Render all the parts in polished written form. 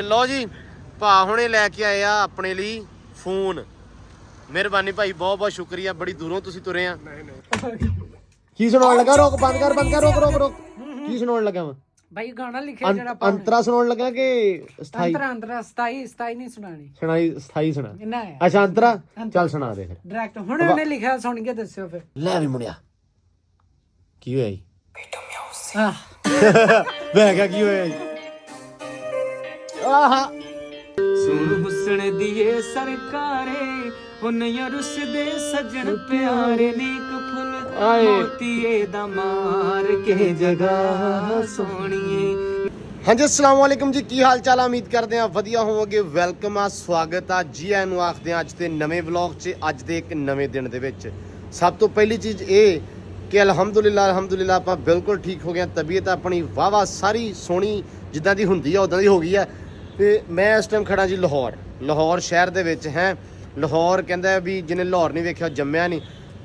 ਲਓ ਜੀ ਭਾ ਹੁਣੇ ਲੈ ਕੇ ਆਏ ਆ ਆਪਣੇ ਲਈ ਫੋਨ। ਮਿਹਰਬਾਨੀ ਭਾਈ, ਬਹੁਤ ਬਹੁਤ ਸ਼ੁਕਰੀਆ, ਬੜੀ ਦੂਰੋਂ ਤੁਸੀਂ ਤੁਰੇ ਆ। ਕੀ ਸੁਣਾਉਣ ਲੱਗਾ? ਰੋਕ, ਬੰਦ ਕਰ, ਰੋਕ। ਕੀ ਸੁਣਾਉਣ ਲੱਗਾ ਵਾ ਭਾਈ? ਗਾਣਾ ਲਿਖਿਆ ਜਿਹੜਾ ਅੰਤਰਾ ਸੁਣਾਉਣ ਲੱਗਾ ਕਿ ਸਥਾਈ? ਅੰਤਰਾ 27 ਨਹੀਂ ਸੁਣਾਣੀ। ਸਥਾਈ ਸੁਣਾ। ਇੰਨਾ ਹੈ। ਅੱਛਾ ਅੰਤਰਾ, ਚੱਲ ਸੁਣਾ ਦੇ ਫਿਰ। ਡਾਇਰੈਕਟ ਹੁਣ ਉਹਨੇ ਲਿਖਿਆ, ਸੁਣ ਕੇ ਦੱਸਿਓ ਫਿਰ। ਲੈ ਵੀ ਮੁੰਡਿਆ, ਕੀ ਹੋਇਆ ਜੀ? ਆਹ ਮੈਂ ਕਿਹਾ ਕੀ ਹੋਇਆ ਜੀ? ਆਹਾ ਸੁਣ ਹੁਸਨ ਦੀਏ ਸਰਕਾਰੇ ਹੁਨਿਆ ਰੁੱਸ ਦੇ ਸੱਜਣ ਪਿਆਰੇ ਨੀਕ ਫੁੱਲ ਮੋਤੀਏ ਦਾ ਮਾਰ ਕੇ ਜਗਾ ਸੋਹਣੀਏ। ਹਾਂਜੀ ਅਸਲਾਮ ਵਾਲੇਕੁਮ ਜੀ, ਕੀ ਹਾਲ ਚਾਲ? ਉਮੀਦ ਕਰਦੇ ਆ ਵਧੀਆ ਹੋਵੋਗੇ। ਵੈਲਕਮ ਆ, ਸਵਾਗਤ ਆ ਜੀ ਆਇਆਂ ਨੂੰ ਆਖਦੇ ਆ ਅੱਜ ਦੇ ਨਵੇਂ ਵਲੌਗ 'ਚ, ਅੱਜ ਦੇ ਇੱਕ ਨਵੇਂ ਦਿਨ ਦੇ ਵਿੱਚ। ਸਭ ਤੋਂ ਪਹਿਲੀ ਚੀਜ਼ ਇਹ ਕਿ ਅਲਹਮਦੁਲਿਲਾ ਆਪਾਂ ਬਿਲਕੁਲ ਠੀਕ ਹੋ ਗਏ ਹਾਂ। ਤਬੀਅਤ ਆਪਣੀ ਵਾਵਾ ਸਾਰੀ ਸੋਹਣੀ ਜਿੱਦਾਂ ਦੀ ਹੁੰਦੀ ਆ ਉੱਦਾਂ ਦੀ ਹੋ ਗਈ ਆ। ਤੇ ਮੈਂ ਇਸ ਟਾਈਮ ਖੜਾ ਜੀ ਲਾਹੌਰ ਸ਼ਹਿਰ ਦੇ ਵਿੱਚ ਹੈ। ਲਾਹੌਰ ਕਹਿੰਦਾ ਵੀ ਜਿਹਨੇ ਲਾਹੌਰ ਨਹੀਂ ਵੇਖਿਆ ਜੰਮਿਆ ਨਹੀਂ।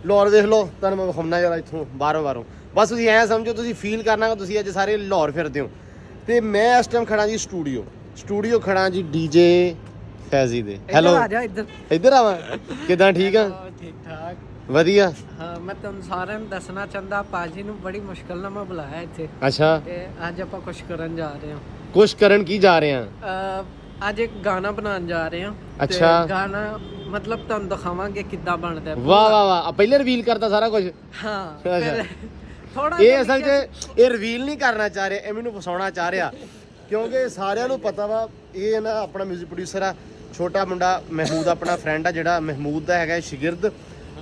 ਲਾਹੌਰ ਦੇਖ ਲਓ, ਤੁਹਾਨੂੰ ਮੈਂ ਵਿਖਾਉਣਾ ਯਾਰ ਇੱਥੋਂ ਬਾਹਰੋਂ ਬਸ ਤੁਸੀਂ ਐਂ ਸਮਝੋ, ਤੁਸੀਂ ਫੀਲ ਕਰਨਾ ਕਿ ਤੁਸੀਂ ਅੱਜ ਸਾਰੇ ਲਾਹੌਰ ਫਿਰਦੇ ਹੋ। ਤੇ ਮੈਂ ਇਸ ਟਾਈਮ ਖੜਾ ਜੀ ਸਟੂਡੀਓ ਖੜਾ ਜੀ ਡੀਜੇ ਫੈਜ਼ੀ ਦੇ। ਹੈਲੋ, ਇੱਧਰ ਆਵਾਂ? ਕਿੱਦਾਂ, ਠੀਕ ਆ? ਠੀਕ ਠਾਕ, ਵਧੀਆ। ਹਾਂ, ਮੈਂ ਤੁਹਾਨੂੰ ਸਾਰਿਆਂ ਨੂੰ ਦੱਸਣਾ ਚਾਹੁੰਦਾ, ਪਾਜੀ ਨੂੰ ਬੜੀ ਮੁਸ਼ਕਲ ਨਾਲ ਮੈਂ ਬੁਲਾਇਆ ਇੱਥੇ। ਅੱਛਾ, ਤੇ ਅੱਜ ਆਪਾਂ ਕੁਝ ਕਰਨ ਜਾ ਰਹੇ ਹਾਂ। ਕੁਛ ਕਰਨ ਕੀ ਜਾ ਰਹੇ ਆ? ਅੱਜ ਇੱਕ ਗਾਣਾ ਬਣਾਉਣ ਜਾ ਰਹੇ ਹਾਂ। ਅੱਛਾ, ਗਾਣਾ ਮਤਲਬ ਤੁਹਾਨੂੰ ਦਿਖਾਵਾਂਗੇ ਕਿੱਦਾਂ ਬਣਦਾ। ਵਾਹ ਪਹਿਲੇ ਰਿਵੀਲ ਕਰਦਾ ਸਾਰਾ ਕੁਝ। ਹਾਂ, ਥੋੜਾ ਇਹ ਅਸਲ 'ਚ ਇਹ ਰਿਵੀਲ ਨਹੀਂ ਕਰਨਾ ਚਾਹ ਰਿਹਾ, ਇਹ ਮੈਨੂੰ ਫਸਾਉਣਾ ਚਾਹ ਰਿਹਾ, ਕਿਉਂਕਿ ਸਾਰਿਆਂ ਨੂੰ ਪਤਾ ਵਾ ਇਹ ਨਾ ਆਪਣਾ ਮਿਊਜ਼ਿਕ ਪ੍ਰੋਡਿਊਸਰ ਆ, ਛੋਟਾ ਮੁੰਡਾ ਮਹਿਮੂਦ, ਆਪਣਾ ਫਰੈਂਡ ਆ ਜਿਹੜਾ ਮਹਿਮੂਦ ਦਾ ਹੈਗਾ ਸ਼ਾਗਿਰਦ।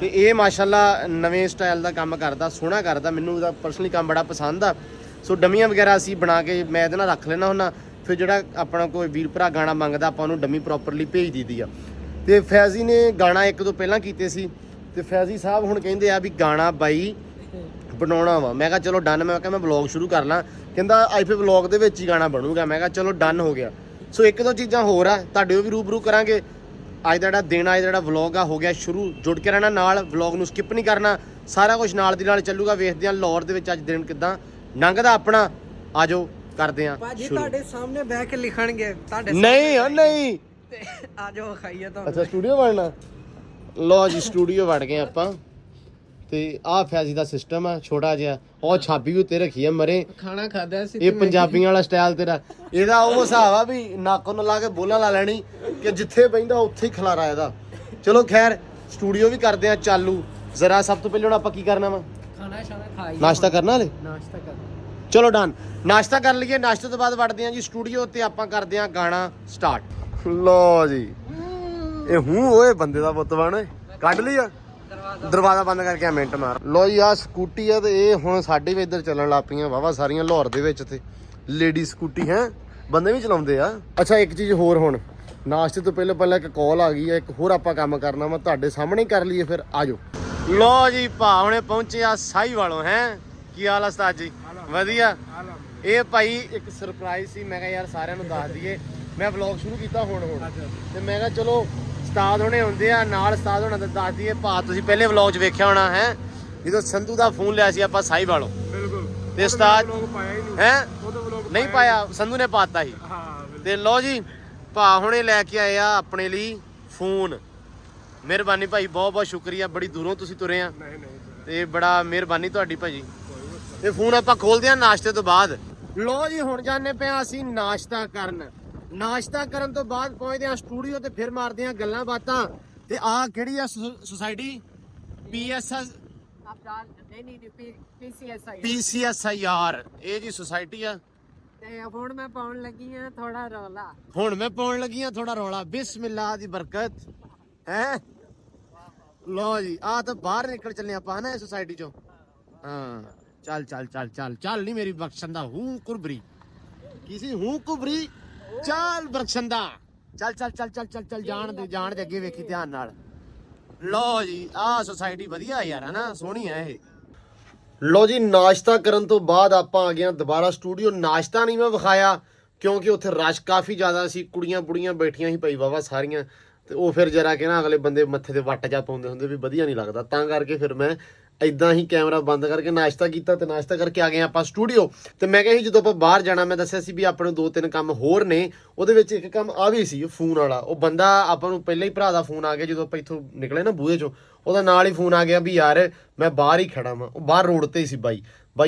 ਤੇ ਇਹ ਮਾਸ਼ਾਅੱਲਾ ਨਵੇਂ ਸਟਾਈਲ ਦਾ ਕੰਮ ਕਰਦਾ, ਸੋਹਣਾ ਕਰਦਾ। ਮੈਨੂੰ ਉਹਦਾ ਪਰਸਨਲੀ ਕੰਮ ਬੜਾ ਪਸੰਦ ਆ। ਸੋ ਡਮੀਆਂ ਵਗੈਰਾ ਅਸੀਂ ਬਣਾ ਕੇ ਮੈਂ ਇਹਦੇ ਨਾਲ ਰੱਖ ਲੈਣਾ ਹੁੰਦਾ। ਫਿਰ ਜਿਹੜਾ ਆਪਣਾ ਕੋਈ ਵੀਰ ਭਰਾ ਗਾਣਾ ਮੰਗਦਾ ਆਪਾਂ ਉਹਨੂੰ ਡਮੀ ਪ੍ਰੋਪਰਲੀ ਭੇਜ ਦਿੱਤੀ ਆ। ਤੇ ਫੈਜ਼ੀ ਨੇ ਗਾਣਾ ਇੱਕ ਦੋ ਪਹਿਲਾਂ ਕੀਤੇ ਸੀ, ਤੇ ਫੈਜ਼ੀ ਸਾਹਿਬ ਹੁਣ ਕਹਿੰਦੇ ਆ ਵੀ ਗਾਣਾ ਬਾਈ ਬਣਾਉਣਾ ਵਾ। ਮੈਂ ਕਿਹਾ ਚਲੋ ਡਨ। ਮੈਂ ਕਿਹਾ ਮੈਂ ਵਲੌਗ ਸ਼ੁਰੂ ਕਰ ਲਾਂ। ਕਹਿੰਦਾ ਆਈਫੇ ਵਲੌਗ ਦੇ ਵਿੱਚ ਹੀ ਗਾਣਾ ਬਣੂਗਾ। ਮੈਂ ਕਿਹਾ ਚਲੋ ਡਨ ਹੋ ਗਿਆ। ਸੋ ਇੱਕ ਦੋ ਚੀਜ਼ਾਂ ਹੋਰ ਆ ਤੁਹਾਡੇ ਉਹ ਵੀ ਰੂਬਰੂ ਕਰਾਂਗੇ। ਅੱਜ ਦਾ ਜਿਹੜਾ ਦਿਨ ਆ, ਜਿਹੜਾ ਵਲੌਗ ਆ ਹੋ ਗਿਆ ਸ਼ੁਰੂ। ਜੁੜ ਕੇ ਰਹਿਣਾ ਨਾਲ, ਵਲੌਗ ਨੂੰ ਸਕਿਪ ਨਹੀਂ ਕਰਨਾ, ਸਾਰਾ ਕੁਝ ਨਾਲ ਦੀ ਨਾਲ ਚੱਲੂਗਾ। ਵੇਖਦੇ ਆ ਲਾਹੌਰ ਦੇ ਵਿੱਚ ਅੱਜ ਦਿਨ ਕਿੱਦਾਂ ਲੰਘਦਾ ਆਪਣਾ। ਆਜੋ ਕਰਦੇ ਆ ਭਾਜੀ, ਤੁਹਾਡੇ ਸਾਹਮਣੇ ਬਹਿ ਕੇ ਲਿਖਣਗੇ ਤੁਹਾਡੇ। ਨਹੀਂ ਆਜੋ ਖਾਈਏ ਤੁਹਾਨੂੰ। ਅੱਛਾ, ਸਟੂਡੀਓ ਵੜਨਾ। ਲੋ ਜੀ, ਸਟੂਡੀਓ ਵੜ ਗਏ ਆਪਾਂ। ਤੇ ਆਹ ਫੈਜ਼ੀ ਦਾ ਸਿਸਟਮ ਆ ਛੋਟਾ ਜਿਹਾ। ਉਹ ਛਾਬੀ ਉੱਤੇ ਰੱਖੀ ਆ ਮਰੇ, ਖਾਣਾ ਖਾਦਾ ਸੀ। ਇਹ ਪੰਜਾਬੀਆਂ ਵਾਲਾ ਸਟਾਈਲ ਤੇਰਾ। ਇਹਦਾ ਉਹ ਹਿਸਾਬ ਆ ਵੀ ਨੱਕ ਨੂੰ ਲਾ ਕੇ ਬੋਲਾਂ ਲਾ ਲੈਣੀ ਕਿ ਜਿੱਥੇ ਬੈਂਦਾ ਉੱਥੇ ਹੀ ਖਲਾਰਾ ਇਹਦਾ। ਚਲੋ ਖੈਰ, ਸਟੂਡੀਓ ਵੀ ਕਰਦੇ ਆ ਚਾਲੂ। ਜ਼ਰਾ ਸਭ ਤੋਂ ਪਹਿਲਾਂ ਹੁਣ ਆਪਾਂ ਕੀ ਕਰਨਾ ਵਾ? ਖਾਣਾ ਖਾਈ, ਨਾਸ਼ਤਾ ਕਰਨਾ ਹਲੇ? ਨਾਸ਼ਤਾ ਕਰਨਾ। ਚਲੋ ਡਨ, ਨਾਸ਼ਤਾ ਕਰ ਲਈਏ। ਨਾਸ਼ਤੇ ਤੋਂ ਬਾਅਦ ਵੜਦੇ ਆ ਜੀ ਸਟੂਡੀਓ ਤੇ ਆਪਾਂ ਕਰਦੇ ਆ ਗਾਣਾ ਸਟਾਰਟ। ਲੋ ਜੀ, ਇਹ ਓਏ ਬੰਦੇ ਦਾ ਪੁੱਤ ਬਣ ਕੱਢ ਲਿਆ। ਦਰਵਾਜ਼ਾ ਬੰਦ ਕਰਕੇ ਆ ਮਿੰਟ ਮਾਰ। ਲੋ ਜੀ, ਆ ਸਕੂਟੀ ਆ ਤੇ ਇਹ ਹੁਣ ਸਾਡੇ ਵੀ ਇੱਧਰ ਚੱਲਣ ਲੱਗ ਪਈਆਂ ਵਾਵਾ ਸਾਰੀਆਂ ਲਾਹੌਰ ਦੇ ਵਿੱਚ। ਤੇ ਲੇਡੀ ਸਕੂਟੀ ਹੈ, ਬੰਦੇ ਵੀ ਚਲਾਉਂਦੇ ਆ। ਅੱਛਾ, ਇੱਕ ਚੀਜ਼ ਹੋਰ, ਹੁਣ ਨਾਸ਼ਤੇ ਤੋਂ ਪਹਿਲਾਂ ਇੱਕ ਕਾਲ ਆ ਗਈ ਆ। ਇੱਕ ਹੋਰ ਆਪਾਂ ਕੰਮ ਕਰਨਾ ਵਾ, ਤੁਹਾਡੇ ਸਾਹਮਣੇ ਕਰ ਲਈਏ ਫਿਰ। ਆਜੋ। ਲੋ ਜੀ, ਭਾ ਹੁਣੇ ਪਹੁੰਚੇ ਆ ਸਾਈ ਵਾਲੋਂ। ਹੈ ਕੀ ਹਾਲ ਆ ਉਸਤਾਦ ਜੀ? ਵਧੀਆ। ਇਹ ਭਾਈ ਇੱਕ ਸਰਪ੍ਰਾਈਜ਼ ਸੀ, ਮੈਂ ਕਿਹਾ ਯਾਰ ਸਾਰਿਆਂ ਨੂੰ ਦੱਸ ਦਈਏ। ਮੈਂ ਵਲੌਗ ਸ਼ੁਰੂ ਕੀਤਾ ਹੁਣ ਤੇ ਮੈਂ ਕਿਹਾ ਚਲੋ ਉਸਤਾਦ ਹੋਣੇ ਹੁੰਦੇ ਆ ਨਾਲ, ਉਸਤਾਦ ਹੋਣਾ ਤਾਂ ਦੱਸ ਦਈਏ। ਭਾ ਤੁਸੀਂ ਪਹਿਲੇ ਵਲੌਗ 'ਚ ਵੇਖਿਆ ਹੋਣਾ ਹੈ ਜਦੋਂ ਸੰਧੂ ਦਾ ਫੋਨ ਲਿਆ ਸੀ ਆਪਾਂ ਸਾਈ ਵਾਲੋਂ। ਤੇ ਉਸਤਾਦ ਹੈ ਨਹੀਂ ਪਾਇਆ, ਸੰਧੂ ਨੇ ਪਾਤਾ ਸੀ। ਤੇ ਲਓ ਜੀ, ਭਾ ਹੁਣੇ ਲੈ ਕੇ ਆਏ ਆ ਆਪਣੇ ਲਈ ਫੋਨ। ਮਿਹਰਬਾਨੀ ਭਾਈ, ਬਹੁਤ ਬਹੁਤ ਸ਼ੁਕਰੀਆ, ਬੜੀ ਦੂਰੋਂ ਤੁਸੀਂ ਤੁਰੇ ਆ ਤੇ ਬੜਾ ਮਿਹਰਬਾਨੀ ਤੁਹਾਡੀ ਭਾਜੀ। ਇਹ ਫੋਨ ਆਪਾਂ ਖੋਲਦੇ ਆ ਨਾਸ਼ਤੇ ਤੋਂ ਬਾਅਦ। ਲੋ ਜੀ, ਹੁਣ ਜਾਂਦੇ ਪਿਆ ਅਸੀਂ ਨਾਸ਼ਤਾ ਕਰਨ। ਨਾਸ਼ਤਾ ਕਰਨ ਤੋਂ ਬਾਅਦ ਪਹੁੰਚਦੇ ਆ ਸਟੂਡੀਓ ਤੇ ਫਿਰ ਮਾਰਦੇ ਆ ਗੱਲਾਂ ਬਾਤਾਂ। ਤੇ ਆਹ ਕਿਹੜੀ ਆ ਸੁਸਾਇਟੀ? PCSIR ਇਹ ਜੀ ਸੁਸਾਇਟੀ ਆ। ਤੇ ਹੁਣ ਮੈਂ ਪਾਉਣ ਲੱਗੀ ਆ ਥੋੜਾ ਰੌਲਾ। ਬਿਸਮਿਲ੍ਲਾ ਦੀ ਬਰਕਤ ਹੈ। ਲੋ ਜੀ, ਆ ਤਾਂ ਬਾਹਰ ਨਿਕਲ ਚੱਲੇ ਆਪਾਂ ਨਾ ਸੁਸਾਇਟੀ ਚੋਂ। ਹਾਂ, ਚੱਲ ਨਹੀਂ ਮੇਰੀ ਬਖਸ਼ੰਦਾ ਹੂੰ ਕੁਬਰੀ ਕਿਸੇ ਹੂੰ ਕੁਬਰੀ। ਚੱਲ ਬਖਸ਼ੰਦਾ, ਚੱਲ ਜਾਣ ਦੇ ਅੱਗੇ ਵੇਖੀ ਧਿਆਨ ਨਾਲ। ਲੋ ਜੀ, ਆਹ ਸੁਸਾਇਟੀ ਵਧੀਆ ਯਾਰ, ਹੈ ਨਾ, ਸੋਹਣੀ ਹੈ ਇਹ। ਲੋ ਜੀ, ਨਾਸ਼ਤਾ ਕਰਨ ਤੋਂ ਬਾਅਦ ਆਪਾਂ ਆ ਗਏ ਦੁਬਾਰਾ ਸਟੂਡੀਓ। ਨਾਸ਼ਤਾ ਨਹੀਂ ਮੈਂ ਵਿਖਾਇਆ ਕਿਉਂਕਿ ਉੱਥੇ ਰਸ਼ ਕਾਫੀ ਜ਼ਿਆਦਾ ਸੀ, ਕੁੜੀਆਂ ਬੈਠੀਆਂ ਸੀ ਭਾਈ ਵਾਵਾ ਸਾਰੀਆਂ। ਤੇ ਉਹ ਫਿਰ ਜਰਾ ਕਿ ਨਾ ਅਗਲੇ ਬੰਦੇ ਮੱਥੇ ਤੇ ਵੱਟ ਜਾ ਪਾਉਂਦੇ ਹੁੰਦੇ ਵੀ ਵਧੀਆ ਨਹੀਂ ਲੱਗਦਾ, ਤਾਂ ਕਰਕੇ ਫਿਰ ਮੈਂ ਇਦਾਂ ਹੀ ਕੈਮਰਾ ਬੰਦ ਕਰਕੇ ਨਾਸ਼ਤਾ ਕੀਤਾ ਤੇ ਨਾਸ਼ਤਾ ਕਰਕੇ ਆ ਗਏ ਆਪਾਂ ਸਟੂਡੀਓ। ਤੇ ਮੈਂ ਕਿਹਾ ਸੀ ਜਦੋਂ ਆਪਾਂ ਬਾਹਰ ਜਾਣਾ, ਮੈਂ ਦੱਸਿਆ ਸੀ ਵੀ ਆਪਣੇ 2-3 ਕੰਮ ਹੋਰ ਨੇ, ਉਹਦੇ ਵਿੱਚ ਇੱਕ ਕੰਮ ਆ ਵੀ ਸੀ ਫੋਨ ਵਾਲਾ। ਉਹ ਬੰਦਾ ਆਪਾਂ ਨੂੰ ਪਹਿਲਾਂ ਹੀ ਭਰਾ ਦਾ ਫੋਨ ਆ ਗਿਆ ਜਦੋਂ ਆਪਾਂ ਇੱਥੋਂ ਨਿਕਲੇ ਨਾ ਬੂਹੇ ਚੋਂ, ਉਹਦਾ ਨਾਲ ਹੀ ਫੋਨ ਆ ਗਿਆ ਵੀ ਯਾਰ ਮੈਂ ਬਾਹਰ ਹੀ ਖੜਾ ਵਾਂ। ਉਹ ਬਾਹਰ ਰੋਡ ਤੇ ਹੀ ਸੀ ਬਾਈ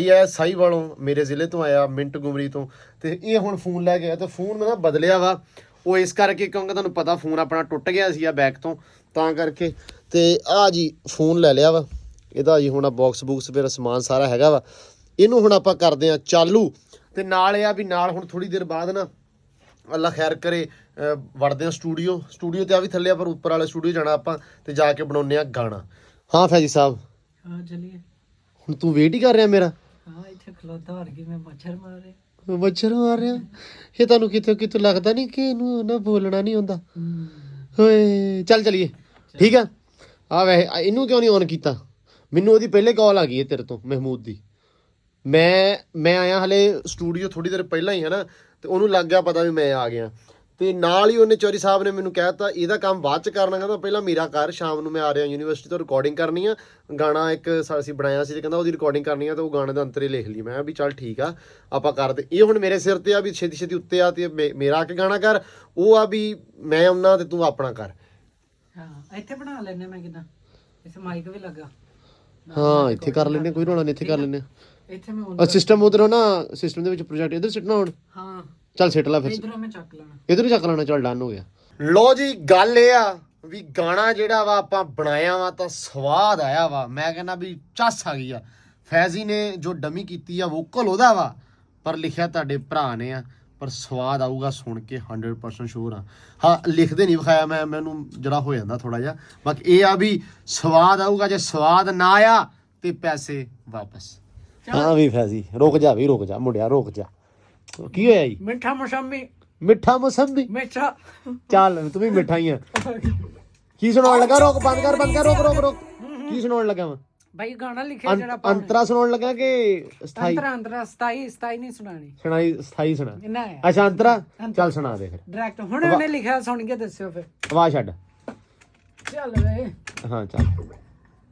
ਆਇਆ ਸਾਈ ਵਾਲੋਂ, ਮੇਰੇ ਜ਼ਿਲ੍ਹੇ ਤੋਂ ਆਇਆ, ਮਿੰਟ ਗੁਮਰੀ ਤੋਂ। ਤੇ ਇਹ ਹੁਣ ਫੋਨ ਲੈ ਗਿਆ ਤੇ ਫੋਨ ਮੈਂ ਨਾ ਬਦਲਿਆ ਵਾ, ਉਹ ਇਸ ਕਰਕੇ ਕਿਉਂਕਿ ਤੁਹਾਨੂੰ ਪਤਾ ਫੋਨ ਆਪਣਾ ਟੁੱਟ ਗਿਆ ਸੀ ਆ ਬੈਕ ਤੋਂ, ਤਾਂ ਕਰਕੇ। ਤੇ ਆ ਜੀ ਫੋਨ ਲੈ ਲਿਆ ਵਾ ਇਹਦਾ ਜੀ, ਹੁਣ ਆ ਬਾਕਸ ਬੁਕਸ ਮੇਰਾ ਸਮਾਨ ਸਾਰਾ ਹੈਗਾ ਵਾ। ਇਹਨੂੰ ਹੁਣ ਆਪਾਂ ਕਰਦੇ ਆ ਚਾਲੂ। ਤੇ ਨਾਲ ਇਹ ਆ ਵੀ ਨਾਲ ਹੁਣ ਥੋੜੀ ਦੇਰ ਬਾਅਦ ਨਾ ਅੱਲਾ ਖੈਰ ਕਰੇ ਵੜਦੇ ਆ ਸਟੂਡੀਓ ਤੇ ਆ ਵੀ ਥੱਲੇ ਆ, ਪਰ ਉੱਪਰ ਵਾਲੇ ਸਟੂਡੀਓ ਜਾਣਾ ਆਪਾਂ ਤੇ ਜਾ ਕੇ ਬਣਾਉਂਦੇ ਆ ਗਾਣਾ। ਹਾਂ ਫੈਜੀ ਸਾਹਿਬ, ਹਾਂ ਚਲਿਏ। ਹੁਣ ਤੂੰ ਵੇਟ ਹੀ ਕਰ ਰਿਹਾ ਮੇਰਾ? ਹਾਂ ਇੱਥੇ ਖਲੋਤਾ ਹਰ ਕੇ ਮੈਂ ਮੱਛਰ ਮਾਰ ਰਿਹਾ। ਇਹ ਤੁਹਾਨੂੰ ਕਿਤੇ ਲੱਗਦਾ ਨਹੀਂ ਕਿ ਇਹਨੂੰ ਨਾ ਬੋਲਣਾ ਨਹੀਂ ਹੁੰਦਾ? ਓਏ ਚੱਲ ਚਲੀਏ, ਠੀਕ ਆ। ਆ ਵੈਸੇ ਇਹਨੂੰ ਕਿਉਂ ਨਹੀਂ ਔਨ ਕੀਤਾ? ਮੈਨੂੰ ਉਹਦੀ ਪਹਿਲੇ ਕਾਲ ਆ ਗਈ ਹੈ ਤੇਰੇ ਤੋਂ, ਮਹਿਮੂਦ ਦੀ। ਮੈਂ ਆਇਆ ਹਲੇ ਸਟੂਡੀਓ ਥੋੜੀ ਦੇਰ ਪਹਿਲਾਂ ਹੀ ਹੈ ਨਾ, ਤੇ ਉਹਨੂੰ ਲੱਗ ਗਿਆ ਪਤਾ ਵੀ ਮੈਂ ਆ ਗਿਆ। ਤੇ ਨਾਲ ਹੀ ਉਹਨੇ ਚੌਰੀ ਸਾਹਿਬ ਨੇ ਮੈਨੂੰ ਕਹਿ ਦਿੱਤਾ ਇਹਦਾ ਕੰਮ ਬਾਅਦ ਚ ਕਰਨਾ, ਕਹਿੰਦਾ ਪਹਿਲਾਂ ਮੇਰਾ ਕਰ, ਸ਼ਾਮ ਨੂੰ ਮੈਂ ਆ ਰਿਹਾ ਯੂਨੀਵਰਸਿਟੀ ਤੋਂ, ਰਿਕਾਰਡਿੰਗ ਕਰਨੀ ਆ ਗਾਣਾ ਇੱਕ ਅਸੀਂ ਬਣਾਇਆ ਸੀ, ਤੇ ਕਹਿੰਦਾ ਉਹਦੀ ਰਿਕਾਰਡਿੰਗ ਕਰਨੀ ਆ, ਤੇ ਉਹ ਗਾਣੇ ਦਾ ਅੰਤਰ ਹੀ ਲਿਖ ਲਈ। ਮੈਂ ਵੀ ਚੱਲ ਠੀਕ ਆ ਆਪਾਂ ਕਰਦੇ। ਇਹ ਹੁਣ ਮੇਰੇ ਸਿਰ ਤੇ ਆ ਵੀ ਛੇਤੀ ਛੇਤੀ ਉੱਤੇ ਆ ਤੇ ਮੇਰਾ ਆ ਕੇ ਗਾਣਾ ਕਰ, ਉਹ ਆ ਵੀ ਮੈਂ ਆਉਣਾ ਤੇ ਤੂੰ ਆਪਣਾ ਕਰ। ਹਾਂ ਇੱਥੇ ਬਣਾ ਲੈਣੇ ਮੈਂ ਕਿਦਾਂ, ਇਸ ਮਾਈਕ ਵੀ ਲੱਗਾ। ਹਾਂ ਇੱਥੇ ਕਰ ਲੈਂਦੇ, ਕੋਈ ਰੌਲਾ ਨਹੀਂ, ਇੱਥੇ ਕਰ ਲੈਂਦੇ। ਇੱਥੇ ਮੈਂ ਸਿਸਟਮ ਉਧਰੋਂ ਨਾ, ਸਿਸਟਮ ਦੇ ਵਿੱਚ ਪ੍ਰੋਜੈਕਟ ਇੱਧਰ ਸਿੱਟਣਾ ਹੁਣ। ਹਾਂ ਚੱਲ ਸਿੱਟ ਲਾ ਫਿਰ, ਇਧਰੋਂ ਮੈਂ ਚੱਕ ਲੈਣਾ, ਇਧਰ ਹੀ ਚੱਕ ਲੈਣਾ। ਚੱਲ ਡਨ ਹੋ ਗਿਆ। ਲੋ ਜੀ ਗੱਲ ਇਹ ਆ ਵੀ ਗਾਣਾ ਜਿਹੜਾ ਵਾ ਆਪਾਂ ਬਣਾਇਆ ਵਾ ਤਾਂ ਸਵਾਦ ਆਇਆ ਵਾ। ਮੈਂ ਕਹਿੰਦਾ ਵੀ ਚੱਸ ਆ ਗਈ ਆ। ਫੈਜ਼ੀ ਨੇ ਜੋ ਡਮੀ ਕੀਤੀ ਆ ਵੋਕਲ ਉਹਦਾ ਵਾ, ਪਰ ਲਿਖਿਆ ਤੁਹਾਡੇ ਭਰਾ ਨੇ ਆ। ਪਰ ਸਵਾਦ ਆਊਗਾ ਸੁਣ ਕੇ 100% ਸ਼ੋਰ ਆ। ਹਾਂ ਲਿਖਦੇ ਨਹੀਂ ਵਿਖਾਇਆ ਮੈਨੂੰ ਜਿਹੜਾ ਹੋ ਜਾਂਦਾ ਥੋੜਾ ਜਿਹਾ। ਬਾਕੀ ਇਹ ਆ ਵੀ ਸਵਾਦ ਆਊਗਾ, ਜੇ ਸਵਾਦ ਨਾ ਆਇਆ ਤੇ ਪੈਸੇ ਵਾਪਸ। ਹਾਂ ਵੀ ਫੈਜ਼ੀ ਰੁਕ ਜਾ ਮੁੰਡਿਆ ਰੁਕ ਜਾ। ਕੀ ਹੋਇਆ ਜੀ? ਮਿੱਠਾ ਮੌਸੰਮੀ ਮਿੱਠਾ। ਚੱਲ ਤੂੰ ਵੀ ਮਿੱਠਾ ਹੀ ਆ। ਕੀ ਸੁਣਾਉਣ ਲੱਗਾ? ਰੋਕ ਬੰਦ ਕਰ ਰੋਕ। ਕੀ ਸੁਣਾਉਣ ਲੱਗਾ ਵਾ? ਭਾਈ ਗਾਣਾ ਲਿਖਿਆ ਜਿਹੜਾ ਅੰਤਰਾ ਸੁਣਾਉਣ ਲੱਗਾ ਕਿ ਸਥਾਈ? ਅੰਤਰਾ ਸਥਾਈ ਨਹੀਂ ਸੁਣਾਣੀ, ਸਥਾਈ ਸੁਣਾ। ਨਾ ਅੱਛਾ ਅੰਤਰਾ, ਚੱਲ ਸੁਣਾ ਦੇ ਫਿਰ ਡਾਇਰੈਕਟ। ਹੁਣ ਉਹਨੇ ਲਿਖਿਆ ਸੁਣ ਕੇ ਦੱਸਿਓ ਫਿਰ। ਆਵਾਜ਼ ਛੱਡ। ਚੱਲ ਵੇ ਹਾਂ ਚੱਲ।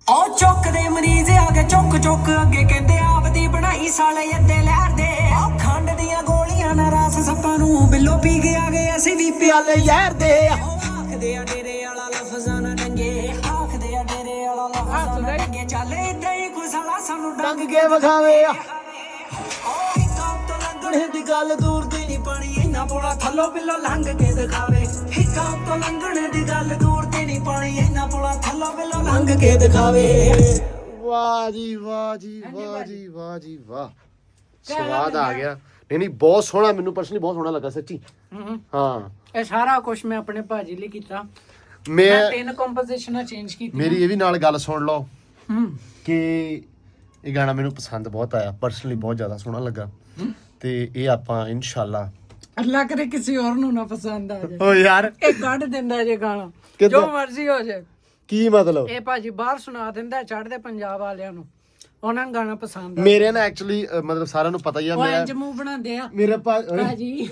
ਉਹ ਚੁੱਕਦੇ ਮਰੀਜ਼ ਆ ਕੇ ਚੁੱਕ ਅੱਗੇ ਕਹਿੰਦੇ ਆਪਦੀ ਬਣਾਈ ਸਾਲੇ ਅੱਧੇ ਲਹਿਰ ਦੇ। ਉਹ ਖੰਡ ਦੀਆਂ ਗੋਲੀਆਂ ਨਾਲ ਰਸ ਸੱਪਾਂ ਨੂੰ ਬਿੱਲੋ ਪੀ ਕੇ ਆ ਗਏ ਅਸੀਂ ਵੀ ਪਿਆਲੇ ਯਾਰ ਦੇ। ਆਖਦੇ ਆ ਡੇਰੇ ਵਾਲਾ ਲਫ਼ਜ਼ਾਂ ਨਾ ਡੰਗੇ, ਆਖਦੇ ਆ ਡੇਰੇ ਵਾਲਾ ਲਫ਼ਜ਼ਾਂ ਨਾ ਡੰਗੇ। ਚੱਲ ਏਦਾਂ ਹੀ ਕੋਈ ਸਾਲਾ ਸਾਨੂੰ ਡੰਗ ਕੇ ਵਿਖਾਵੇ। ਉਹ ਹਿੱਕਾਂ ਤੋਂ ਲੰਘਣੇ ਦੀ ਗੱਲ ਦੂਰ ਦੀ ਨਹੀਂ ਪਾਣੀ, ਇੰਨਾ ਪੋਲਾ ਥੱਲੋਂ ਬਿੱਲੋ ਲੰਘ ਕੇ ਦਿਖਾਵੇ। ਹਿੱਕਾਂ ਤੋਂ ਲੰਘਣੇ ਦੀ ਗੱਲ ਦੂਰ ਦੀ ਨਹੀਂ ਪਾਣੀ, ਇੰਨਾ ਪੋਲਾ ਥੱਲੋਂ ਬਿੱਲੋ ਲੰਘ ਕੇ ਦਿਖਾਵੇ। ਵਾਹ ਜੀ ਵਾਹ। ਸਵਾਦ ਆ ਗਿਆ। ਨਹੀਂ ਬਹੁਤ ਸੋਹਣਾ, ਮੈਨੂੰ ਪਰਸਨਲੀ ਬਹੁਤ ਸੋਹਣਾ ਲੱਗਾ ਸੱਚੀ। ਹਾਂ ਇਹ ਸਾਰਾ ਕੁਝ ਮੈਂ ਆਪਣੇ ਭਾਜੀ ਲਈ ਕੀਤਾ। ਮੈਂ 3 ਕੰਪੋਜੀਸ਼ਨਾਂ ਚੇਂਜ ਕੀਤੀ। ਮੇਰੀ ਇਹ ਵੀ ਨਾਲ ਗੱਲ ਸੁਣ ਲਓ ਕਿ ਇਹ ਗਾਣਾ ਮੈਨੂੰ ਪਸੰਦ ਬਹੁਤ ਆਇਆ, ਪਰਸਨਲੀ ਬਹੁਤ ਜ਼ਿਆਦਾ ਸੋਹਣਾ ਲੱਗਾ। ਤੇ ਇਹ ਆਪਾਂ ਇਨਸ਼ਾਅੱਲਾ, ਅੱਲਾ ਕਰੇ ਕਿਸੇ ਹੋਰ ਨੂੰ ਨਾ ਪਸੰਦ ਆ ਜਾਏ। ਓ ਯਾਰ ਇਹ ਕੱਢ ਦਿੰਦਾ ਜੇ ਗਾਣਾ, ਜੋ ਮਰਜ਼ੀ ਹੋ ਜਾਏ। ਕੀ ਮਤਲਬ? ਇਹ ਭਾਜੀ ਬਾਹਰ ਸੁਣਾ ਦਿੰਦਾ ਚੜ੍ਹਦੇ ਪੰਜਾਬ ਵਾਲਿਆਂ ਨੂੰ, ਉਹਨਾਂ ਨੂੰ ਗਾਣਾ ਪਸੰਦ ਆ। ਮੇਰੇ ਨਾ ਐਕਚੁਅਲੀ ਮਤਲਬ ਸਾਰਿਆਂ ਨੂੰ ਪਤਾ ਹੀ ਆ, ਮੇਰਾ ਜਮੂ ਬਣਾਉਂਦੇ ਆ ਮੇਰੇ ਭਾਜੀ।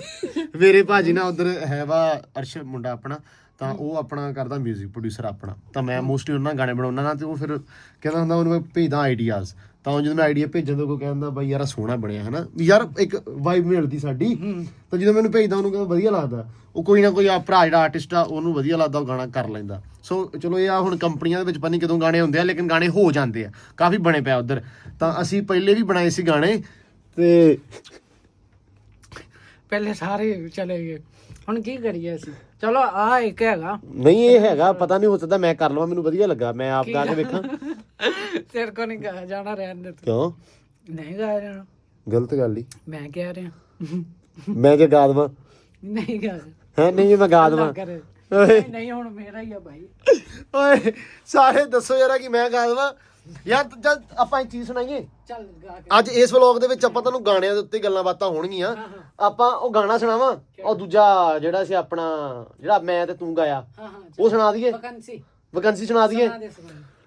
ਮੇਰੇ ਭਾਜੀ ਨਾ ਉਧਰ ਹੈ ਵਾ ਅਰਸ਼ ਮੁੰਡਾ ਆਪਣਾ, ਤਾਂ ਉਹ ਆਪਣਾ ਕਰਦਾ ਮਿਊਜ਼ਿਕ ਪ੍ਰੋਡਿਊਸਰ ਆਪਣਾ। ਤਾਂ ਮੈਂ ਮੋਸਟਲੀ ਉਹਨਾਂ ਨਾਲ ਗਾਣੇ ਬਣਾਉਣਾ ਨਾ, ਤੇ ਉਹ ਫਿਰ ਕਹਿੰਦਾ ਹੁੰਦਾ ਉਹਨੂੰ ਮੈਂ ਭੇਜਦਾ ਆਈਡੀਆਜ਼। ਤਾਂ ਜਦੋਂ ਮੈਂ ਆਈਡੀਆ ਭੇਜਣ ਤੋਂ ਕੋਈ ਕਹਿੰਦਾ ਬਾਈ ਯਾਰ ਸੋਹਣਾ ਬਣਿਆ ਹੈ ਨਾ, ਯਾਰ ਇੱਕ ਵਾਈਬ ਮਿਲਦੀ ਸਾਡੀ। ਤਾਂ ਜਦੋਂ ਮੈਨੂੰ ਭੇਜਦਾ ਉਹਨੂੰ ਕਹਿੰਦਾ ਵਧੀਆ ਲੱਗਦਾ, ਉਹ ਕੋਈ ਨਾ ਕੋਈ ਆ ਭਰਾ ਜਿਹੜਾ ਆਰਟਿਸਟ ਆ ਉਹਨੂੰ ਵਧੀਆ ਲੱਗਦਾ, ਉਹ ਗਾਣਾ ਕਰ ਲੈਂਦਾ। ਸੋ ਚਲੋ ਇਹ ਆ ਹੁਣ ਕੰਪਨੀਆਂ ਦੇ ਵਿੱਚ ਪਤਾ ਨਹੀਂ ਕਦੋਂ ਗਾਣੇ ਹੁੰਦੇ ਆ, ਲੇਕਿਨ ਗਾਣੇ ਹੋ ਜਾਂਦੇ ਆ, ਕਾਫੀ ਬਣੇ ਪਿਆ ਉੱਧਰ। ਤਾਂ ਅਸੀਂ ਪਹਿਲੇ ਵੀ ਬਣਾਏ ਸੀ ਗਾਣੇ, ਤੇ ਪਹਿਲੇ ਸਾਰੇ ਚਲੇ ਗਏ। ਹੁਣ ਕੀ ਕਰੀਏ ਅਸੀਂ? ਚਲੋ ਆ ਇੱਕ ਹੈਗਾ। ਨਹੀਂ ਇਹ ਹੈਗਾ, ਪਤਾ ਨਹੀਂ ਹੋ ਸਕਦਾ ਮੈਂ ਕਰ ਲਵਾਂ, ਮੈਨੂੰ ਵਧੀਆ ਲੱਗਾ, ਮੈਂ ਆਪ ਗਾ ਕੇ ਵੇਖਾਂ। ਤੇਰੇ ਕੋ ਨਹੀਂ ਗਾਇਆ ਜਾਣਾ, ਰਹਿਣ ਦੇ। ਕਿਉਂ ਨਹੀਂ ਗਾਇਆ ਜਾਣਾ? ਗਲਤ ਗੱਲ ਹੀ। ਮੈਂ ਕਹਿ ਰਿਹਾ ਮੈਂ ਜੇ ਗਾ ਦੇਵਾਂ? ਨਹੀਂ ਗਾ ਹੈ ਨਹੀਂ ਮੈਂ ਗਾ ਦੇਵਾਂ? ਨਹੀਂ ਹੁਣ ਮੇਰਾ ਹੀ ਆ ਭਾਈ। ਓਏ ਸਾਰੇ ਦੱਸੋ ਯਾਰ ਕਿ ਮੈਂ ਗਾ ਦੇਵਾਂ ਯਾਰ। ਜਦ ਆਪਾਂ ਇੱਕ ਚੀਜ਼ ਸੁਣਾਈਏ, ਚੱਲ ਗਾ ਕੇ। ਅੱਜ ਇਸ ਵਲੌਗ ਦੇ ਵਿੱਚ ਆਪਾਂ ਤੁਹਾਨੂੰ ਗਾਣਿਆਂ ਦੇ ਉੱਤੇ ਗੱਲਾਂ ਬਾਤਾਂ ਹੋਣਗੀਆਂ। ਆਪਾਂ ਉਹ ਗਾਣਾ ਸੁਣਾਵਾਂ, ਉਹ ਦੂਜਾ ਜਿਹੜਾ ਸੀ ਆਪਣਾ, ਜਿਹੜਾ ਮੈਂ ਤੇ ਤੂੰ ਗਾਇਆ, ਉਹ ਸੁਣਾ ਦਈਏ? ਵੈਕੈਂਸੀ ਸੁਣਾ ਦਈਏ?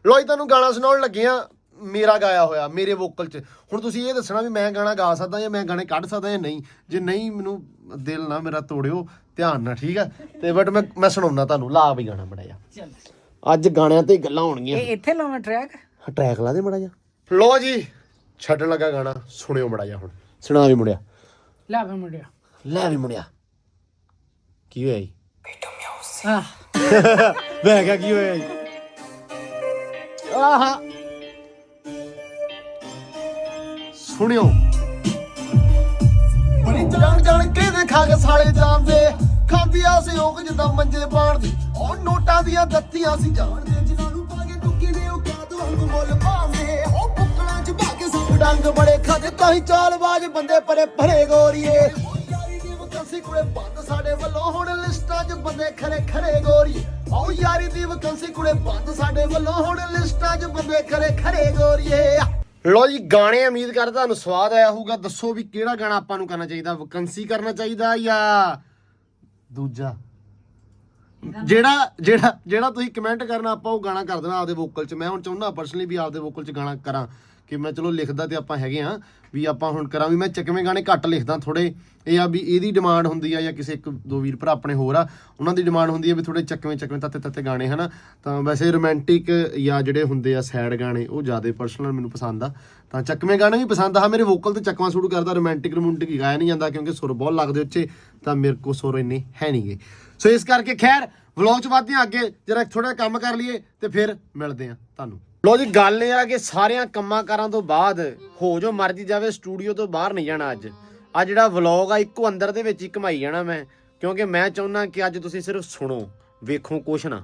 ਲੋ ਜੀ ਤੁਹਾਨੂੰ ਗਾਣਾ ਸੁਣਾਉਣ ਲੱਗੇ ਆ, ਮੇਰਾ ਗਾਇਆ ਹੋਇਆ, ਮੇਰੇ ਵੋਕਲ 'ਚ। ਹੁਣ ਤੁਸੀਂ ਇਹ ਦੱਸਣਾ ਵੀ ਮੈਂ ਗਾਣਾ ਗਾ ਸਕਦਾ ਜਾਂ ਮੈਂ ਗਾਣੇ ਕੱਢ ਸਕਦਾ ਜਾਂ ਨਹੀਂ। ਜੇ ਨਹੀਂ, ਮੈਨੂੰ ਦਿਲ ਨਾ ਮੇਰਾ ਤੋੜਿਓ, ਧਿਆਨ ਨਾਲ, ਠੀਕ ਆ? ਤੇ ਬਟ ਮੈਂ ਸੁਣਾਉਣਾ ਤੁਹਾਨੂੰ, ਲਾ ਵੀ ਗਾਣਾ ਬੜਾ ਆ। ਅੱਜ ਗਾਣਿਆਂ ਤੇ ਗੱਲਾਂ ਹੋਣਗੀਆਂ। ਇੱਥੇ ਲਾਵਾਂ ਟਰੈਕ? ਟਰੈਕ ਲਾ ਦੇ ਮੜਾ ਜਾ। ਲੋ ਜੀ ਛੱਡਣ ਲੱਗਾ ਗਾਣਾ, ਸੁਣਿਓ ਮੜਾ ਜਾ ਹੁਣ। ਸੁਣਾ ਵੀ ਮੁੰਡਿਆ, ਲੈ ਵੇ ਮੁੰਡਿਆ, ਲੈ ਵੀ ਮੁੰਡਿਆ। ਕੀ ਹੋਇਆ ਜੀ? ਆਹ ਮੈਂ ਕਿਹਾ ਕੀ ਹੋਇਆ ਜੀ? ਆਹਾ ਸੁਣਿਓ। ਬੜੀ ਜਾਣ ਜਾਣ ਕੇ ਦੇਖਾ ਕੇ ਸਾਲੇ ਜਾਂਦੇ, ਖਾਂਦੀਆਂ ਸੀ ਉਹ ਜਿੱਦਾਂ ਮੰਜੇ ਬਾਣਦੀ। ਉਹ ਨੋਟਾਂ ਦੀਆਂ ਦਿੱਤੀਆਂ ਸੀ ਜਾਣਦੇ, ਜਿਨ੍ਹਾਂ ਨੂੰ ਪਾ ਕੇ ਟੁੱਕੀ ਦੇ ਉਹ ਕਾਦ ਵਾਂਗੂ ਮੁੱਲ ਪਾਉਂਦੇ। ਉਹ ਬੁੱਕਲਾਂ 'ਚ ਪਾ ਕੇ ਸਭ ਡੰਗ ਬੜੇ ਖਾਦੇ, ਤਾਂ ਹੀ ਚਾਲਬਾਜ਼ ਬੰਦੇ ਪਰੇ ਭਰੇ ਗੋਰੀਏ। ਯਾਰੀ ਦੀ ਵਕੰਸੀ ਕੁੜੇ ਬੰਦ ਸਾਡੇ ਵੱਲੋਂ, ਹੁਣ ਲਿਸਟਾਂ 'ਚ ਬੰਦੇ ਖਰੇ ਖਰੇ ਗੋਰੀਏ। ਉਹ ਯਾਰੀ ਦੀ ਵਕੰਸੀ ਕੁੜੇ ਬੰਦ ਸਾਡੇ ਵੱਲੋਂ, ਹੁਣ ਲਿਸਟਾਂ 'ਚ ਬੰਦੇ ਖਰੇ ਖਰੇ ਗੋਰੀਏ। ਲੋ ਜੀ ਗਾਣੇ ਉਮੀਦ ਕਰਦਾ ਤੁਹਾਨੂੰ ਸਵਾਦ ਆਇਆ ਹੋਊਗਾ। ਦੱਸੋ ਵੀ ਕਿਹੜਾ ਗਾਣਾ ਆਪਾਂ ਨੂੰ ਕਰਨਾ ਚਾਹੀਦਾ, ਵਕੰਸੀ ਕਰਨਾ ਚਾਹੀਦਾ ਜਾਂ ਦੂਜਾ? ਜਿਹੜਾ ਤੁਸੀਂ ਕਮੈਂਟ ਕਰਨਾ ਆਪਾਂ ਉਹ ਗਾਣਾ ਕਰ ਦੇਣਾ ਆਪਦੇ ਵੋਕਲ 'ਚ। ਮੈਂ ਹੁਣ ਚਾਹੁੰਦਾ ਪਰਸਨਲੀ ਵੀ ਆਪਦੇ ਵੋਕਲ 'ਚ ਗਾਣਾ ਕਰਾਂ, ਕਿ ਮੈਂ ਚਲੋ ਲਿਖਦਾ ਤੇ ਆਪਾਂ ਹੈਗੇ ਆ ਵੀ ਆਪਾਂ ਹੁਣ ਕਰਾਂ ਵੀ। ਮੈਂ ਚੱਕਵੇਂ ਗਾਣੇ ਘੱਟ ਲਿਖਦਾ ਥੋੜੇ, ਇਹ ਆ ਵੀ ਇਹਦੀ ਡਿਮਾਂਡ ਹੁੰਦੀ ਆ ਜਾਂ ਕਿਸੇ ਇੱਕ ਦੋ ਵੀਰ ਭਰਾ ਆਪਣੇ ਹੋਰ ਆ ਉਹਨਾਂ ਦੀ ਡਿਮਾਂਡ ਹੁੰਦੀ ਆ ਵੀ ਥੋੜੇ ਚੱਕਵੇਂ ਤੱਤੇ ਗਾਣੇ ਹਨਾ। ਤਾਂ ਵੈਸੇ ਰੋਮਾਂਟਿਕ ਜਾਂ ਜਿਹੜੇ ਹੁੰਦੇ ਆ ਸੈਡ ਗਾਣੇ ਉਹ ਜ਼ਿਆਦਾ ਪਰਸਨਲ ਮੈਨੂੰ ਪਸੰਦ ਆ। ਤਾਂ ਚੱਕਵੇਂ ਗਾਣੇ ਵੀ ਪਸੰਦ ਆ। ਮੇਰੇ ਵੋਕਲ ਤੇ ਚੱਕਵਾਂ ਸ਼ੁਰੂ ਕਰਦਾ, ਰੋਮਾਂਟਿਕ ਹੀ ਗਾਇਆ ਨਹੀਂ ਜਾਂਦਾ ਕਿਉਂਕਿ ਸੁਰ ਬਹੁਤ ਲੱਗਦੇ ਉੱਚੇ, ਤਾਂ ਮੇਰੇ ਕੋਲ ਸੁਰ ਇੰਨੇ ਹੈ ਨਹੀਂਗੇ। ਸੋ ਇਸ ਕਰਕੇ ਖੈਰ ਵਲੌਗ 'ਚ ਵੱਧਦੇ ਹਾਂ ਅੱਗੇ, ਜਰਾ ਥੋੜਾ ਕੰਮ ਕਰ ਲਈਏ ਤੇ ਫਿਰ ਮਿਲਦੇ ਆ ਤੁਹਾਨੂੰ। ਲੋ ਜੀ ਗੱਲ ਇਹ ਆ ਕਿ ਸਾਰਿਆਂ ਕੰਮਾਂ ਕਾਰਾਂ ਤੋਂ ਬਾਅਦ ਹੋ ਜੋ ਮਰਜੀ ਜਾਵੇ, ਸਟੂਡੀਓ ਤੋਂ ਬਾਹਰ ਨਹੀਂ ਜਾਣਾ। ਅੱਜ ਜਿਹੜਾ ਵਲੌਗ ਆ ਇੱਕੋ ਅੰਦਰ ਦੇ ਵਿੱਚ ਹੀ ਘਮਾਈ ਜਾਣਾ ਮੈਂ, ਕਿਉਂਕਿ ਮੈਂ ਚਾਹੁੰਦਾ ਕਿ ਅੱਜ ਤੁਸੀਂ ਸਿਰਫ ਸੁਣੋ, ਵੇਖੋ ਕੁਛ ਨਾ।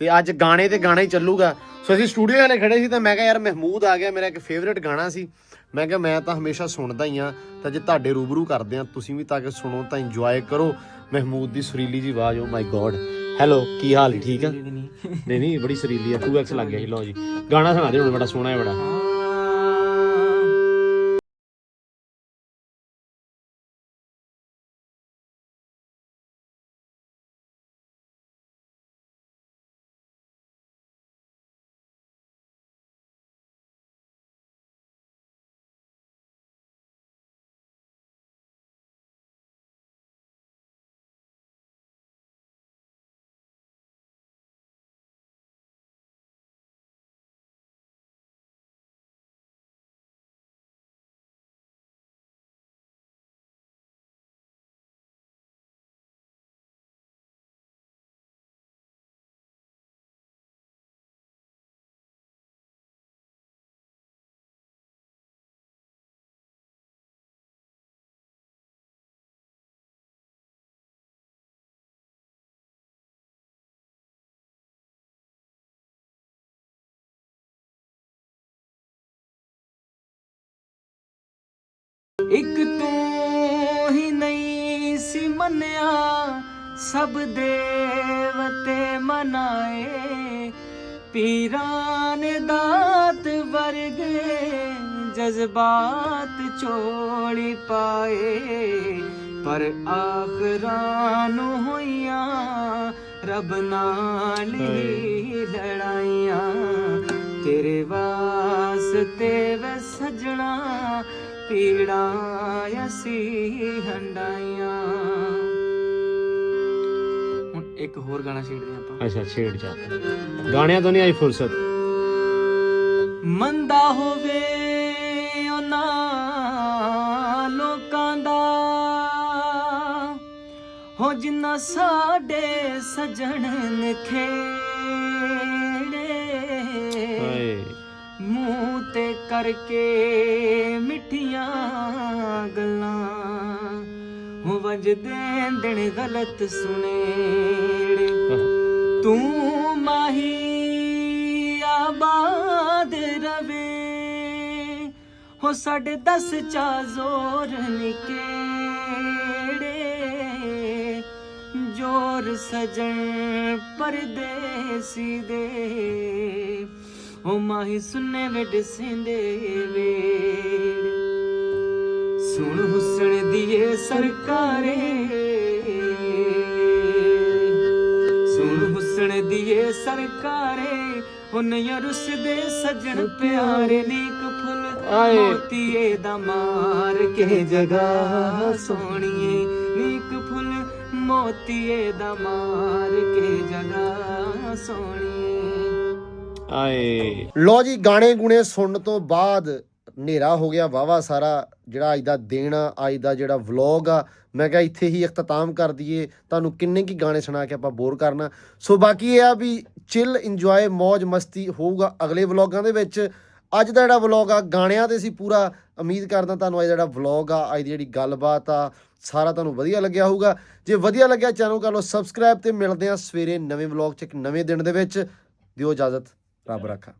ਤੇ ਅੱਜ ਗਾਣੇ ਤੇ ਗਾਣਾ ਹੀ ਚੱਲੂਗਾ। ਸੋ ਅਸੀਂ ਸਟੂਡੀਓ ਵਾਲੇ ਖੜੇ ਸੀ ਤਾਂ ਮੈਂ ਕਿਹਾ ਯਾਰ ਮਹਿਮੂਦ ਆ ਗਿਆ, ਮੇਰਾ ਇੱਕ ਫੇਵਰੇਟ ਗਾਣਾ ਸੀ। ਮੈਂ ਕਿਹਾ ਮੈਂ ਤਾਂ ਹਮੇਸ਼ਾ ਸੁਣਦਾ ਹੀ ਆ, ਤਾਂ ਜੇ ਤੁਹਾਡੇ ਰੂਬਰੂ ਕਰਦੇ ਆ ਤੁਸੀਂ ਵੀ ਤਾਂ ਕਿ ਸੁਣੋ, ਤਾਂ ਇੰਜੋਏ ਕਰੋ ਮਹਿਮੂਦ ਦੀ ਸੁਰੀਲੀ ਜੀ ਆਵਾਜ਼। ਓ ਮਾਈ ਗੋਡ। ਹੈਲੋ, ਕੀ ਹਾਲ ਹੈ? ਠੀਕ ਆ? ਨਹੀਂ ਬੜੀ ਸੁਰੀਲੀ ਆ, 2x ਲੱਗ ਗਿਆ ਸੀ। ਲਓ ਜੀ ਗਾਣਾ ਸੁਣਾ ਦੇ ਹੁਣ, ਬੜਾ ਸੋਹਣਾ ਹੈ ਬੜਾ। ਇੱਕ ਤੂੰ ਹੀ ਨਹੀਂ ਸੀ ਮੰਨਿਆ, ਸਭ ਦੇਵਤੇ ਮਨਾਏ। ਪੀਰਾਂ ਨੇ ਦਾਤ ਵਰਗੇ ਜਜ਼ਬਾਤ ਝੋਲੀ ਪਾਏ, ਪਰ ਆਖਰਾਂ ਨੂੰ ਹੋਈਆਂ ਰੱਬ ਨਾਲ ਹੀ ਲੜਾਈਆਂ। ਤੇਰੇ ਵਾਸਤੇ ਵੇ ਸਜਣਾ ਪੀੜਾਂ ਅਸੀਂ ਹੰਡਾਈਆਂ। ਹੁਣ ਇੱਕ ਹੋਰ ਗਾਣਾ ਛੇੜਦੇ ਆਪਾਂ। ਅੱਛਾ ਛੇੜ ਜਾ, ਗਾਣਿਆਂ ਤੋਂ ਨਹੀਂ ਆਈ ਫੁਰਸਤ। ਮੰਦਾ ਹੋਵੇ ਉਹਨਾਂ ਲੋਕਾਂ ਦਾ ਹੋ ਜਿੰਨਾ ਸਾਡੇ ਸਜਣ ਨਖੇੜੇ। ਮੂੰਹ ਤੇ ਕਰਕੇ ਮਿੱਠੀਆਂ ਗੱਲਾਂ ਹੋ ਵਜਦੇ ਦਿਨ ਗਲਤ ਸੁਨੇੜੇ। ਤੂੰ ਮਾਹੀ ਆਬਾਦ ਰਵੇ ਹੋ ਸਾਡੇ 10 ਚਾ ਜ਼ੋਰ ਨਿਕੇੜੇ। ਜੋਰ ਸਜਣ ਪਰਦੇਸੀ ਦੇ ਹੋ ਮਾਹੀ ਸੁਨੇ ਵੇਡ ਸਿੰਦੇ ਵੇੜ। ਸੁਣ ਹੁਸਨ ਦੀਏ ਸਰਕਾਰੇ, ਸੁਣ ਹੁਸਨ ਦੀਏ ਸਰਕਾਰੇ। ਹੁਣ ਯਰੁਸ ਦੇ ਸਜਣ ਪਿਆਰੇ ਨੀਕ ਫੁੱਲ ਮੋਤੀਏ ਦਾ ਮਾਰ ਕੇ ਜਗਾ ਸੋਹਣੀਏ। ਨੀਕ ਫੁੱਲ ਮੋਤੀਏ ਦਾ ਮਾਰ ਕੇ ਜਗਾ ਸੋਹਣੀਏ। ਆਏ ਲੋ ਜੀ ਗਾਣੇ ਗੁਣੇ ਸੁਣਨ ਤੋਂ ਬਾਅਦ ਹਨੇਰਾ ਹੋ ਗਿਆ ਵਾਵਾ ਸਾਰਾ। ਜਿਹੜਾ ਅੱਜ ਦਾ ਦਿਨ ਆ, ਅੱਜ ਦਾ ਜਿਹੜਾ ਵਲੌਗ ਆ, ਮੈਂ ਕਿਹਾ ਇੱਥੇ ਹੀ ਇਖਤਤਾਮ ਕਰ ਦਈਏ। ਤੁਹਾਨੂੰ ਕਿੰਨੇ ਕੀ ਗਾਣੇ ਸੁਣਾ ਕੇ ਆਪਾਂ ਬੋਰ ਕਰਨਾ। ਸੋ ਬਾਕੀ ਇਹ ਆ ਵੀ ਚਿਲ ਇੰਜੋਏ ਮੌਜ ਮਸਤੀ ਹੋਊਗਾ ਅਗਲੇ ਵਲੌਗਾਂ ਦੇ ਵਿੱਚ। ਅੱਜ ਦਾ ਜਿਹੜਾ ਵਲੌਗ ਆ ਗਾਣਿਆਂ ਤੇ ਸੀ ਪੂਰਾ। ਉਮੀਦ ਕਰਦਾ ਤੁਹਾਨੂੰ ਅੱਜ ਜਿਹੜਾ ਵਲੌਗ ਆ, ਅੱਜ ਦੀ ਜਿਹੜੀ ਗੱਲਬਾਤ ਆ, ਸਾਰਾ ਤੁਹਾਨੂੰ ਵਧੀਆ ਲੱਗਿਆ ਹੋਊਗਾ। ਜੇ ਵਧੀਆ ਲੱਗਿਆ ਚੈਨਲ ਕਰ ਲਓ ਸਬਸਕ੍ਰਾਈਬ ਤੇ ਮਿਲਦੇ ਆ ਸਵੇਰੇ ਨਵੇਂ ਵਲੌਗ 'ਚ ਇੱਕ ਨਵੇਂ ਦਿਨ ਦੇ ਵਿੱਚ। ਦਿਓ ਇਜਾਜ਼ਤ, ਰੱਬ ਰਾਖਾ।